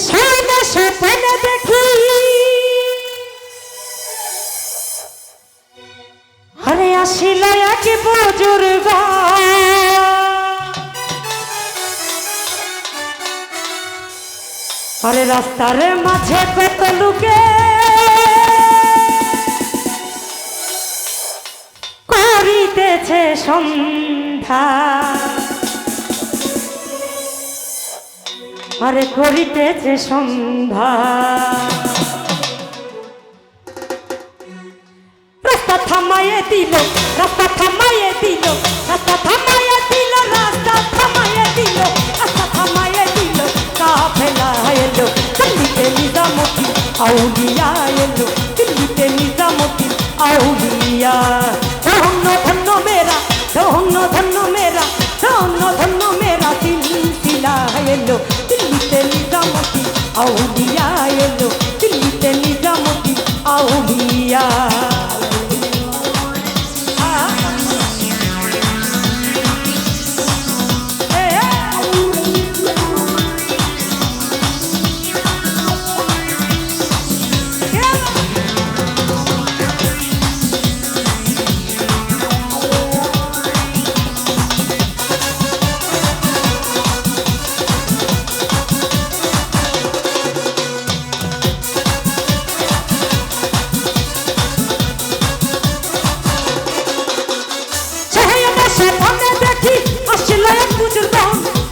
সাদা স্বপ্নে দেখি আরে আসিল এক বুজুর্গ আরে রাস্তার মাঝে কত লোকে করিতেছে সন্ধ্যা আরে করিতেছে সন্ধ্যা রাস্তা থামাইয়ে দিল রাস্তা থামাইয়ে দিল রাস্তা থামাইয়ে দিল রাস্তা থামাইয়ে দিল রাস্তা থামাইয়ে দিল কাফেলা এলো দিল্লিতে নিজামতি আউলিয়া এলো দিল্লিতে নিজামতি আউলিয়া ধন্য ধন্য মেরা ধন্য ধন্য মেরা ধন্য ধন্য মেরা সিলসিলা এলো দিল্লিতে নিজামতি আউলিয়া এলো দিল্লিতে নিজামতি আউলিয়া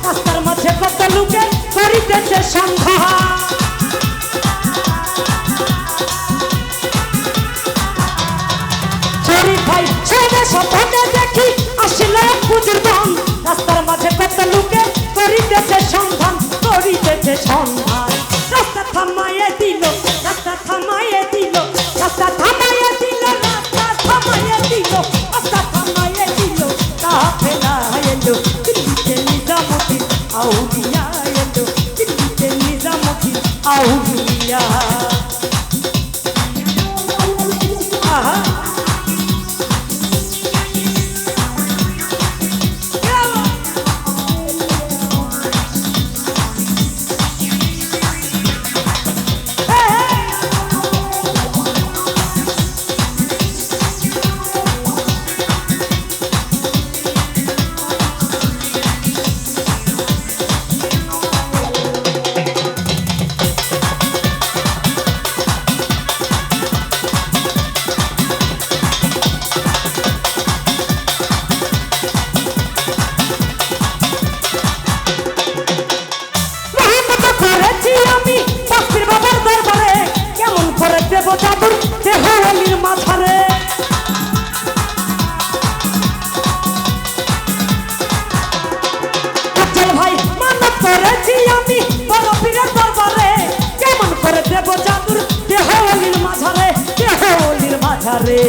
রাস্তার মাঝে কত লোকে করিতেছে সন্ধ্যা শরীফ ভাই ছেলে স্বপ্নে দেখি আসিল এক বুজুর্গ রাস্তার মাঝে কত লোকে করিতেছে সন্ধান করিতেছে সন্ধান রাস্তা থামাইয়ে দিল রাস্তা থামাইয়ে দিল রাস্তা থামাইয়ে দিল রাস্তা থামাইয়ে দিল রাস্তা থামাইয়ে দিল কাফেলা এলো দিল্লিতে নিজামতি আউলিয়া এলো দিল্লিতে নিজামতি আউলিয়া আহা জাদুর দেহলির মাঝারে আচ্ছা ভাই মানত করেছি আমি বড় পীরের দরবারে কেমন করে দেব জাদুর দেহলির মাঝারে দেহলির মাঝারে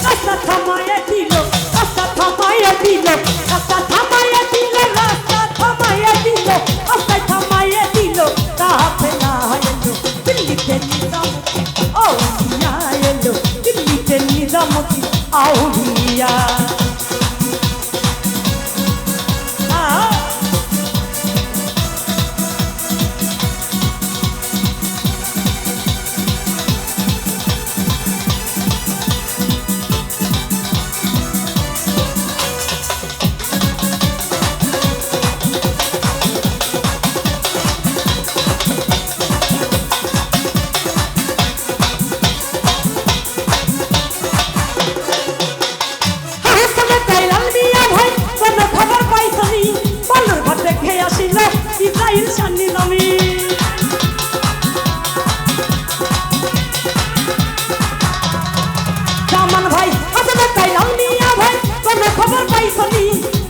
রাস্তা থামাইয়ে দিল রাস্তা থামাইয়ে দিল রাস্তা থামাইয়ে দিল রাস্তা থামাইয়ে দিল রাস্তা থামাইয়ে দিল কাফেলা এলো দিল্লিতে নিজামতি আউলিয়া এলো দিল্লিতে নিজামতি আউলিয়া ইসরাইল শান্নি জমি জামান ভাই আসলে কাইলাম মিয়া ভাই কোন খবর পাইছনি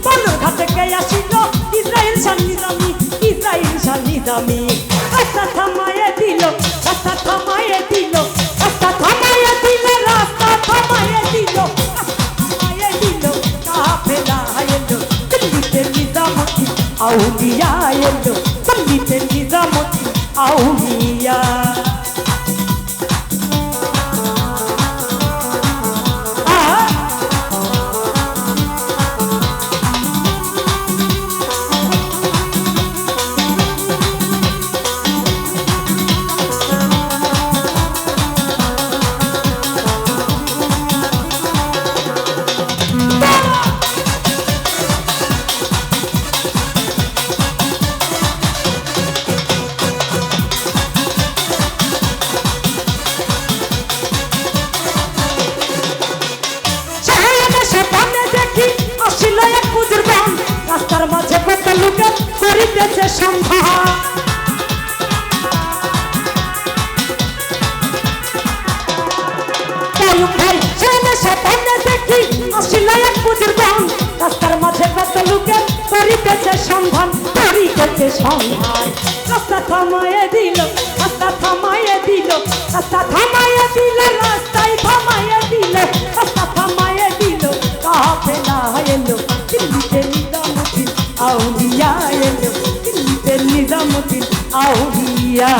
বলুর ঘাটে কে আসিল ইসরাইল শান্নি জমি ইসরাইল শান্নি জমি রাস্তা থামাইয়ে দিল রাস্তা থামাইয়ে দিল রাস্তা থামাইয়ে দিল রাস্তা থামাইয়ে দিল থামাইয়ে দিল কাফেলা এলো দিল্লিতে নিজামতি আউলিয়া এলো দিল্লিতে নিজামতি আউলিয়া সন্ধান ভাই সেনে সেখানে দেখি আসিল এক বুজুর্গ রাস্তার মাঝে কত লোকে করিতেছে সন্ধান রাস্তা থামাইয়ে দিল রাস্তা থামাইয়ে দিল রাস্তা থামাইয়ে দিল রাস্তায় থামাইয়ে দিল রাস্তা থামাইয়ে দিল কাফেলা এলো দিল্লিতে নিজামুদ্দিন আউলিয়া এলো দিল্লিতে নিজামুদ্দিন আউলিয়া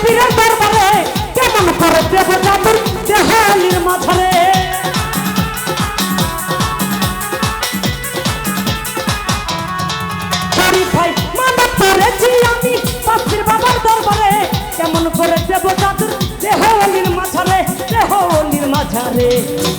পীরের দরবারে কেমন করে দেব জাদুর দেহালির মাঝারে শরীফ ভাই মানত করেছি আমি পাখির বাবার দরবারে কেমন করে দেব জাদুর দেহালির মাঝারে দেহালির মাঝারে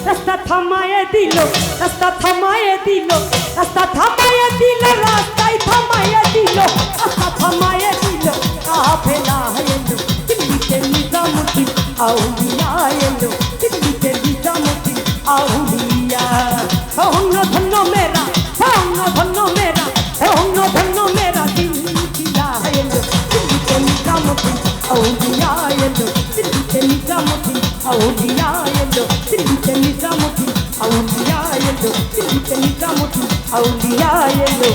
রাস্তা থামাইয়ে দিল রাস্তা থামাইয়ে দিল রাস্তা থামাইয়ে দিল রাস্তায় থামাইয়ে দিল রাস্তা থামাইয়ে দিল কাফেলা এলো দিল্লিতে নিজামুদ্দিন আউলিয়া এলো দিল্লিতে নিজামুদ্দিন আউলিয়া ধন্য ধন্য মেরা ধন্য ধন্য মেরা ধন্য ধন্য মেরা দিল্লিলা এলো দিল্লিতে নিজামুদ্দিন আউলিয়া এলো দিল্লিতে নিজামুদ্দিন আউলিয়া এলো দিল্লিতে নিজামুদ্দিন আউলিয়া এলো দিল্লিতে নিজামুদ্দিন আউলিয়া এলো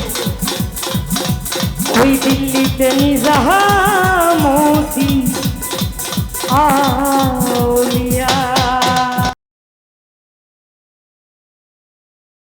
ওই দিল্লিতে নিজামুদ্দিন আউলিয়া।